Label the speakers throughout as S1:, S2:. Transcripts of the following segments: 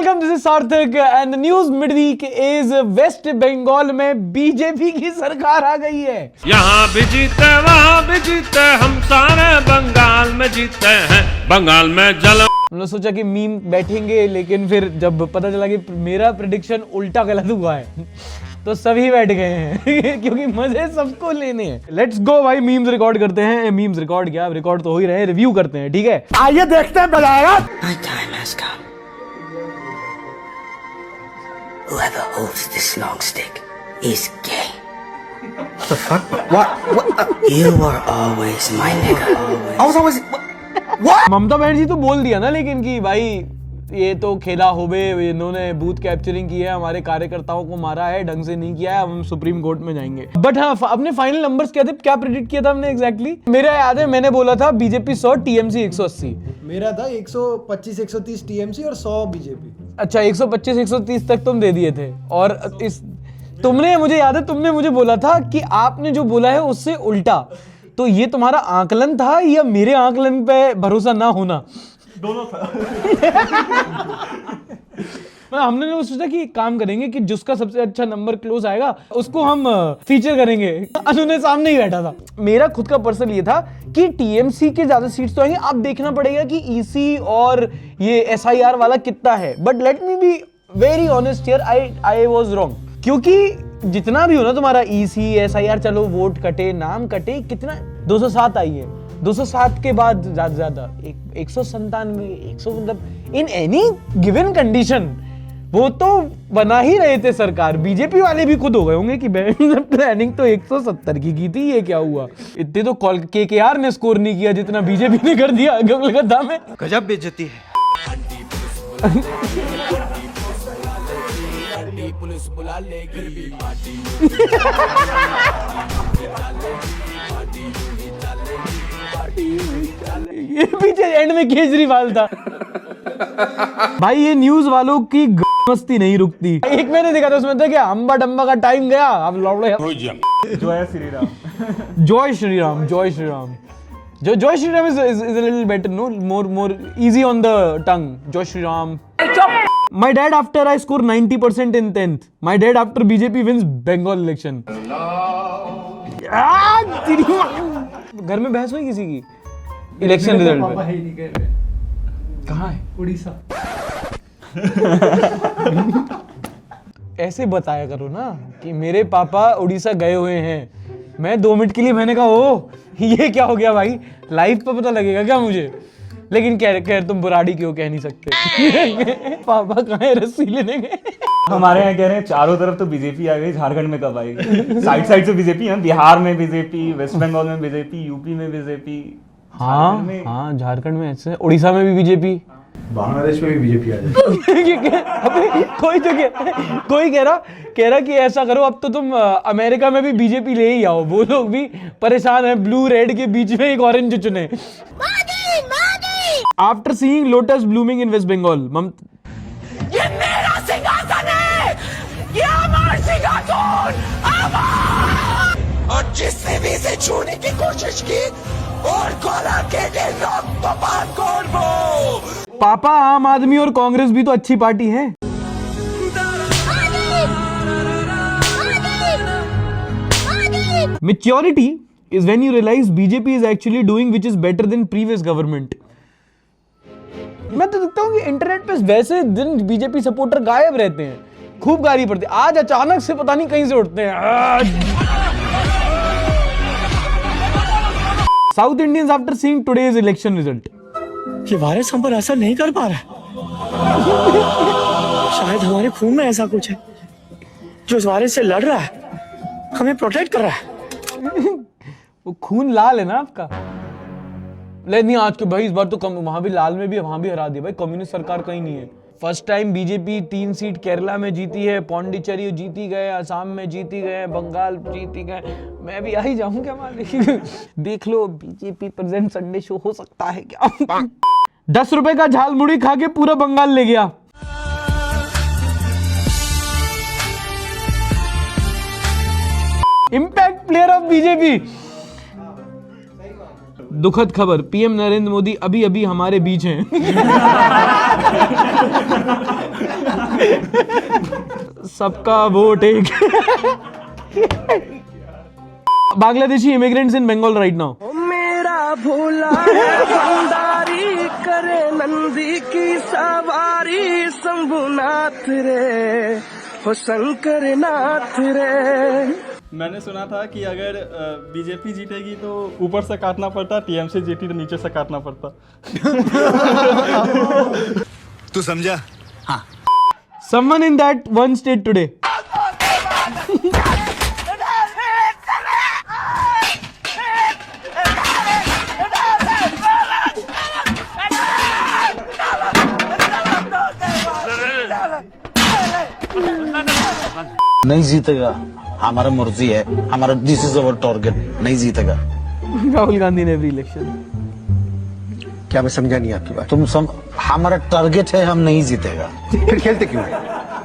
S1: Welcome, this is Sarthak and the news mid week is West Bengal में बीजेपी की सरकार आ गई है।
S2: यहाँ भी जीते वहाँ भी जीते, हम सारे बंगाल में जीते हैं, बंगाल में जल।
S1: हमने सोचा कि मीम बैठेंगे, लेकिन फिर जब पता चला कि मेरा प्रेडिक्शन उल्टा गलत हुआ है तो सभी बैठ गए हैं क्योंकि मजे सबको लेने हैं। लेट्स गो भाई, मीम्स रिकॉर्ड करते हैं। मीम्स रिकॉर्ड क्या, रिकॉर्ड तो हो ही रहे हैं, रिव्यू करते हैं। ठीक है, आइए देखते हैं बजाएगा।
S3: Whoever holds this long stick is gay. What the fuck? What? You were always my nigga. I was always. What?
S1: Mamata Banerjee तो बोल दिया ना, लेकिन कि भाई ये तो खेला होबे, इन्होंने बूथ कैप्चरिंग की है, हमारे कार्यकर्ताओं को मारा है, ढंग से नहीं किया है, हम सुप्रीम कोर्ट में जाएंगे। बट हाँ, अपने फाइनल नंबर्स क्या थे, क्या प्रेडिक्ट किया था हमने एग्जैक्टली? मेरा याद है मैंने बोला था बीजेपी 100, टीएमसी 180।
S4: मेरा था 125-130 टीएमसी और 100 बीजेपी।
S1: अच्छा, 125-130 तक तुम दे दिए थे। और इस तुमने, मुझे याद है तुमने मुझे बोला था कि आपने जो बोला है उससे उल्टा। तो ये तुम्हारा आकलन था या मेरे आकलन पे भरोसा ना होना?
S4: दोनों था।
S1: हमने सोचा कि काम करेंगे कि जिसका सबसे अच्छा नंबर क्लोज आएगा उसको हम फीचर करेंगे। अनु ने सामने ही बैठा था। मेरा खुद का पर्सन ये था कि टीएमसी के ज्यादा सीट्स तो आएंगे। अब देखना पड़ेगा कि ईसी और ये एसआईआर वाला कितना है। But let me be very honest here, I was wrong. क्योंकि जितना भी हो ना तुम्हारा ईसी एसआईआर, चलो वोट कटे नाम कटे, कितना 207 आई है। 207 के बाद ज्यादा 197, 100, मतलब इन एनी गिवन कंडीशन वो तो बना ही रहे थे सरकार। बीजेपी वाले भी खुद हो गए होंगे कि प्लानिंग तो 170 की थी, ये क्या हुआ? इतने तो केकेआर ने स्कोर नहीं किया जितना बीजेपी ने कर दिया कलकत्ता में।
S5: गजब बेइज्जती है।
S1: ये पीछे एंड में केजरीवाल था। भाई ये न्यूज वालों की मस्ती नहीं रुकती। एक मैंने देखा था उसमें था कि अंबा डंबा का टाइम गया, अब लौड़े।
S4: जय श्री राम।
S1: जय श्री राम, जय श्री राम। जय Shri Ram is a little better, no, more easy on the tongue. जय Shri Ram. My dad after I score 90% in 10th. My dad after BJP wins Bengal election. घर में बहस हुई किसी की इलेक्शन रिजल्ट पे? कहाँ है?
S4: उड़ीसा।
S1: ऐसे बताया करो ना कि मेरे पापा उड़ीसा गए हुए हैं। मैं 2 मिनट के लिए मैंने कहा ओ ये क्या हो गया भाई, लाइव पे पता लगेगा क्या मुझे? लेकिन कह तुम बुराड़ी क्यों कह नहीं सकते? पापा कहाँ है, रस्सी लेने गए?
S6: हमारे यहाँ कह रहे हैं चारों तरफ तो बीजेपी आ गई, झारखंड में कब आएगी? साइड से बीजेपी है, बिहार में बीजेपी, वेस्ट बंगाल में बीजेपी, यूपी में बीजेपी।
S1: हाँ, झारखंड में ऐसे, उड़ीसा में भी बीजेपी,
S4: बांग्लादेश में भी बीजेपी आ जाए।
S1: कोई कह रहा कि ऐसा करो अब तो तुम अमेरिका में भी बीजेपी ले ही आओ। वो लोग भी परेशान है, ब्लू रेड के बीच में एक ऑरेंज चुने। आफ्टर सीइंग लोटस ब्लूमिंग इन वेस्ट बंगाल,
S3: ये मेरा सिंहासन है, ये हमारा सिंहासन, और जिसने भी इसे छूने की कोशिश की और कोला के
S1: पापा आम आदमी और कांग्रेस भी तो अच्छी पार्टी है। Maturity is when you realize BJP is actually doing which is better than previous government. मैं तो देखता हूँ कि इंटरनेट पे वैसे दिन बीजेपी सपोर्टर गायब रहते हैं, खूब गाली पड़ती है। आज अचानक से पता नहीं कहीं से उठते हैं। South Indians after seeing today's election result,
S7: ये वायरस हम पर असर नहीं कर पा रहा है। शायद हमारे खून में ऐसा कुछ है जो इस वायरस से लड़ रहा है, हमें प्रोटेक्ट कर रहा है।
S1: वो खून लाल है ना आपका? नहीं आज के भाई इस बार तो कम, वहां भी लाल में भी, वहां भी हरा दिया भाई। कम्युनिस्ट सरकार कहीं नहीं है। First time BJP 3 seat Kerala में जीती है, पौंडीचेरी जीती गए, असम में जीती गए, बंगाल जीती गए। मैं भी आ ही जाऊं क्या मालिक? देख लो बीजेपी प्रेजेंट संडे शो हो सकता है क्या? 10 रुपए का झाल मुड़ी खा के पूरा बंगाल ले गया। Impact player of BJP. दुखद खबर, पीएम नरेंद्र मोदी अभी अभी हमारे बीच हैं। सबका वोट एक Bangladeshi immigrants in Bengal right now.
S5: मेरा भोला है भंडारी करे नंदी की सवारी शंभुनाथ रे हो शंकर नाथ रे.
S8: मैंने सुना था कि अगर बीजेपी जीतेगी तो ऊपर से काटना पड़ता, टीएमसी जीती तो नीचे से काटना पड़ता.
S9: तू समझा?
S3: हाँ.
S1: Someone in that one state today.
S9: नहीं जीतेगा, हमारा मर्जी है, हमारा दिस इज अवर टारगेट. नहीं जीतेगा.
S1: राहुल गांधी ने एवरी इलेक्शन.
S9: क्या मैं समझा नहीं आपकी बात? हमारा टारगेट है, हम नहीं जीतेगा. फिर खेलते क्यों?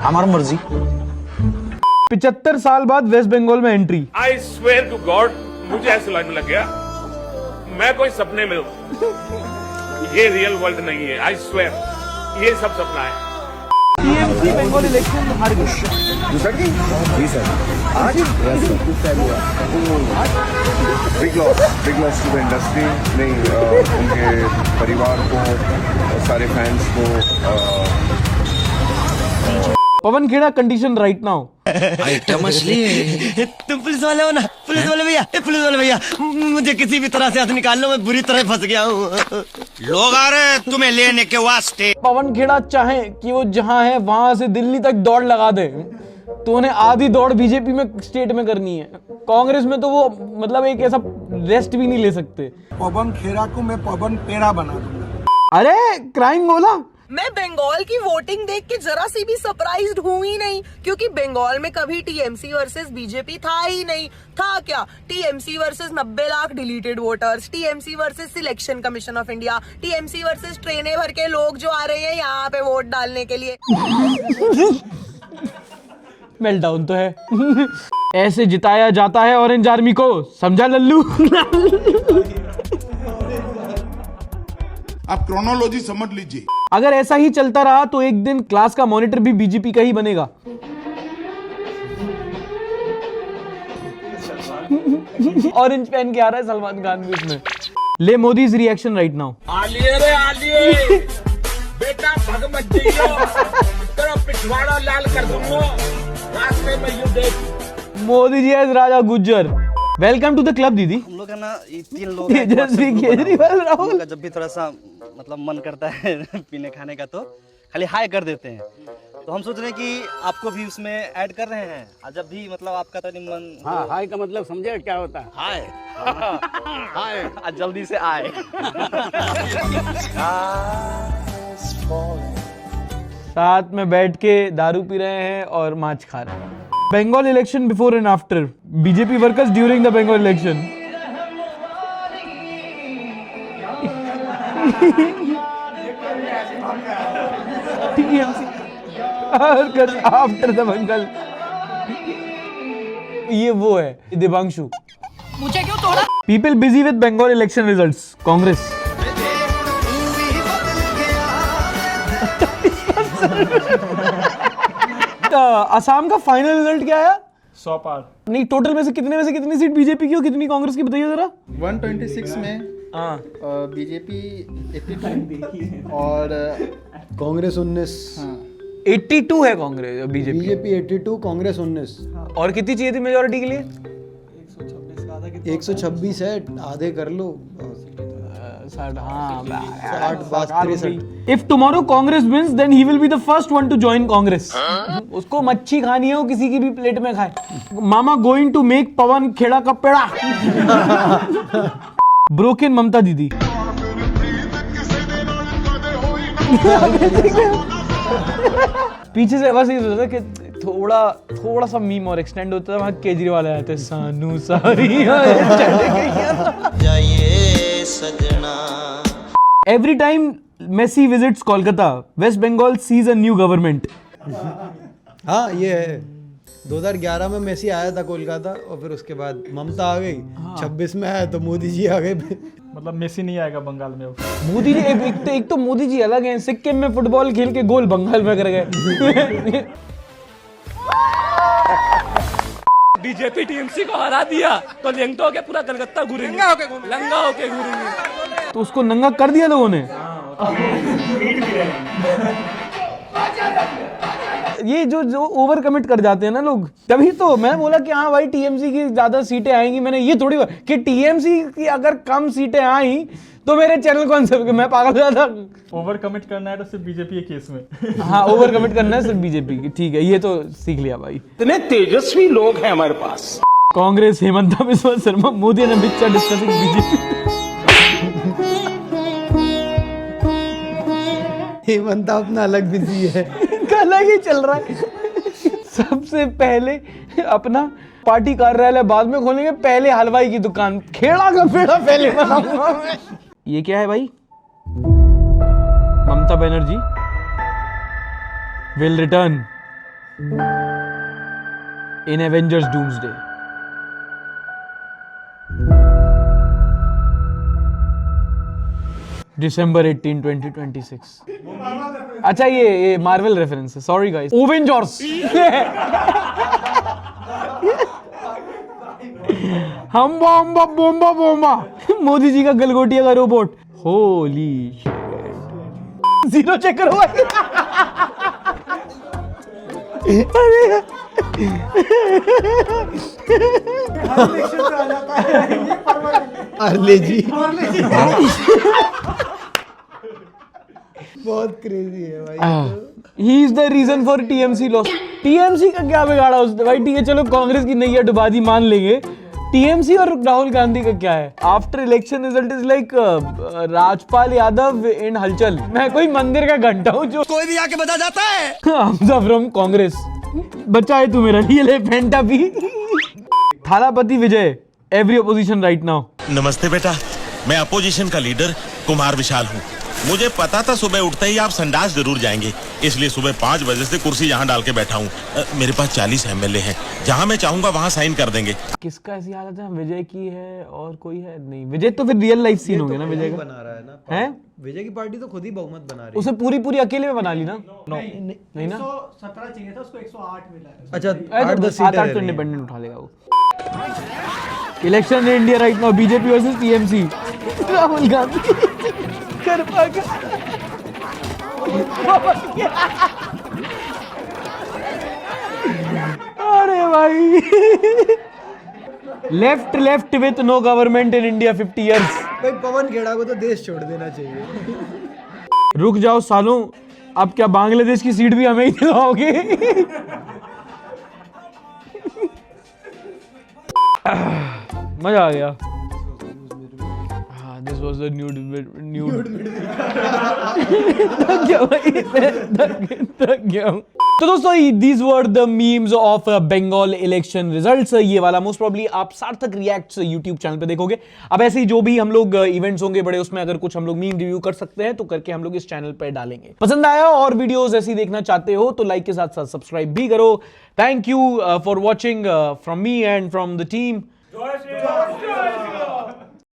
S9: हमारा मर्जी.
S1: 75 साल बाद वेस्ट बंगाल में entry.
S2: I swear to God, मुझे ऐसा लगने लग गया मैं कोई सपने में हूं. ये रियल वर्ल्ड नहीं है. आई स्वेयर ये सब सपना है.
S1: टीएमसी बंगाल इलेक्शन हार गई.
S10: Big loss to the industry. नहीं, उनके परिवार को, सारे फैंस को.
S1: Pawan Khera condition right now.
S3: Item असली है.
S7: तुम पुलिस वाले हो ना? पुलिस वाले भैया मुझे किसी भी तरह से हाथ निकाल लो, मैं बुरी तरह फंस गया हूँ.
S3: लोग आ रहे हैं तुम्हें लेने के वास्ते.
S1: पवन खेड़ा चाहे कि वो जहां है वहां से दिल्ली तक दौड़ लगा दे तो उन्हें आधी दौड़ बीजेपी में स्टेट में करनी है. कांग्रेस में तो वो मतलब एक ऐसा रेस्ट भी नहीं ले सकते.
S4: पवन खेड़ा को मैं पवन पेड़ा बना दूंगा.
S1: अरे क्राइम बोला.
S5: मैं बंगाल की वोटिंग देख के जरा सी भी सरप्राइज्ड हुई ही नहीं, क्योंकि बंगाल में कभी टीएमसी वर्सेस बीजेपी था ही नहीं. था क्या? TMC versus 90 lakh deleted voters, TMC versus selection commission of India, TMC versus ट्रेनें भर के लोग जो आ रहे हैं यहाँ पे वोट डालने के लिए.
S1: मेल्टडाउन तो है. ऐसे जिताया जाता है ऑरेंज आर्मी को, समझा लल्लू.
S10: आप क्रोनोलॉजी समझ लीजिए.
S1: अगर ऐसा ही चलता रहा तो एक दिन क्लास का मॉनिटर भी बीजेपी का ही बनेगा. ऑरेंज पहन के आ रहा है सलमान खान भी उसमें. ले मोदी रिएक्शन राइट नाउ.
S2: आलिए रे आलिए, बेटा भग मत जाइयो, तेरा पिछवाड़ा लाल कर दूंगा रास्ते में. यू देख
S1: Modi ji as Raja Gujjar. Welcome to the club Didi.
S7: हम लोग है ना, ये 3 लोग
S1: तेजस्वी केजरीवाल राहुल.
S7: जब भी थोड़ा सा मतलब मन करता है पीने खाने का तो खाली हाई कर देते हैं. तो हम सोच रहे हैं कि आपको भी उसमें ऐड कर रहे हैं. और जब भी मतलब आपका तो मन. हाँ, हाई का मतलब समझे क्या होता है? हाय हाय जल्दी से आए.
S1: साथ में बैठ के दारू पी रहे हैं और माछ खा रहे हैं. Bengal election before and after. BJP workers during the Bengal election. TMC after the Bengal. ये वो है दिबांशु.
S5: मुझे क्यों तोड़ा?
S1: People busy with Bengal election results. Congress. Assam का फाइनल रिजल्ट क्या आया?
S8: 100 पार.
S1: नहीं, टोटल में से कितनी सीट बीजेपी की और कितनी कांग्रेस की, बताइए जरा.
S4: 126 में
S1: हाँ.
S4: बीजेपी 82 और कांग्रेस 19.
S1: 82 है कांग्रेस.
S4: बीजेपी 82, कांग्रेस 19.
S1: और कितनी चाहिए थी मेजोरिटी के लिए?
S4: 126 है, आधे कर लो.
S1: 60. If tomorrow Congress wins, then he will be the first one to join Congress. उसको मच्छी खानी है, वो किसी की भी प्लेट में खाए. मामा going to make Pawan Khera का पेड़ा. Broken ममता दीदी. पीछे से बस ये सोचा था कि थोड़ा सा मीम और एक्सटेंड होता है. वहाँ केजरीवाल आए थे, सानू सारी Every time Messi visits Kolkata, West Bengal sees a new government.
S4: हाँ, ये है. 2011 में मेसी आया था कोलकाता और फिर उसके बाद ममता आ गई। 26 में आया तो मोदी जी आ गए।
S8: मतलब मेसी नहीं आएगा बंगाल में अब।
S1: मोदी जी एक तो मोदी जी अलग हैं, सिक्किम में फुटबॉल खेल के गोल बंगाल में कर गए।
S11: बीजेपी टीएमसी को हरा दिया तो लेंगटो के पूरा कलकत्ता घूरेंगे, लंगा होके घूरेंगे।
S1: तो उसको नंगा कर दिया लोगों ने। ये जो ओवर कमिट कर जाते हैं ना लोग, तभी तो मैं बोला कि हाँ भाई टीएमसी की ज्यादा सीटें आएंगी। मैंने ये थोड़ी कि टीएमसी की अगर कम सीटें आई तो मेरे चैनल को आंसर, मैं पागल हो था।
S8: ओवर कमिट करना है तो सिर्फ बीजेपी के केस में।
S1: हाँ, ओवर कमिट करना है सिर्फ बीजेपी की, ठीक है, ये तो सीख लिया भाई।
S11: इतने तेजस्वी लोग हैं हमारे पास।
S1: Congress, Himanta Biswa Sharma, Modi and Amit Shah discussing BJP.
S4: Himanta अपना अलग बिजी है,
S1: अलग ही चल रहा है। सबसे पहले अपना पार्टी कार्यालय बाद में खोलेंगे, पहले हलवाई की दुकान, खेड़ा का पेड़ा पहले बनाऊंगा मैं। ये क्या है भाई? Mamata Banerjee will return in Avengers Doomsday. December 18, 2026। अच्छा ये मार्वल रेफरेंस है, सॉरी गाइस। ओवेंजर्स। हम्बा हम्बा बोम्बा बोम्बा, मोदी जी का गलगोटिया का robot. Holy shit. Zero check करो भाई।
S4: अरले जी बहुत क्रेजी है भाई।
S1: He is the reason for TMC loss. TMC का क्या बिगाड़ा उसने भाई? ठीक है चलो कांग्रेस की नैया डुबा दी, मान लेंगे। टीएमसी और राहुल गांधी का क्या है? After election result is like Rajpal Yadav in Hulchul. मैं कोई मंदिर का घंटा हूँ जो
S11: कोई भी आके बता जाता है।
S1: हमजा फ्रॉम कांग्रेस। बच्चा है तू मेरा, ये ले फेंटा पी। थालापति विजय, एवरी अपोजिशन राइट नाउ।
S12: नमस्ते बेटा, मैं अपोजिशन का लीडर कुमार विशाल हूँ। मुझे पता था सुबह उठते ही आप संडास जरूर जाएंगे, इसलिए सुबह 5 बजे से कुर्सी यहाँ डाल के बैठा हूँ। मेरे पास 40 MLA हैं, जहाँ मैं चाहूंगा वहाँ साइन कर देंगे।
S1: किसका ऐसी हालत है? विजय की है और कोई है नहीं? विजय तो फिर रियल लाइफ सीन हो गया ना विजय का।
S4: बना रहा है ना,
S1: है
S4: विजय की पार्टी तो खुद ही बहुमत बना रही
S1: उसे पूरी अकेले में बना ली ना। नहीं ना,
S4: 117 चाहिए था उसको, 108 मिला है। अच्छा 8-10
S1: 7-8 तो इंडिपेंडेंट उठा लेगा वो। Election in India right now, BJP versus TMC. Rahul Gandhi कर पाएगा। अरे भाई, left with no government in India 50 years।
S4: भाई पवन खेड़ा को तो देश छोड़ देना चाहिए।
S1: रुक जाओ सालों, अब क्या बांग्लादेश की सीट भी हमें ही दिलाओगे? मजा आ गया। This was the nude। थक गया हूँ। तो दोस्तों these were the memes of Bengal election results। ये वाला मोस्ट प्रोबेबली आप सार्थक रिएक्ट्स यूट्यूब चैनल पे देखोगे। अब ऐसे ही जो भी हम लोग इवेंट्स होंगे बड़े, उसमें अगर कुछ हम लोग मीम रिव्यू कर सकते हैं तो करके हम लोग इस चैनल पे डालेंगे। पसंद आया और वीडियोस ऐसी देखना चाहते हो तो लाइक के साथ साथ सब्सक्राइब भी करो। Thank you for watching from me and from the team.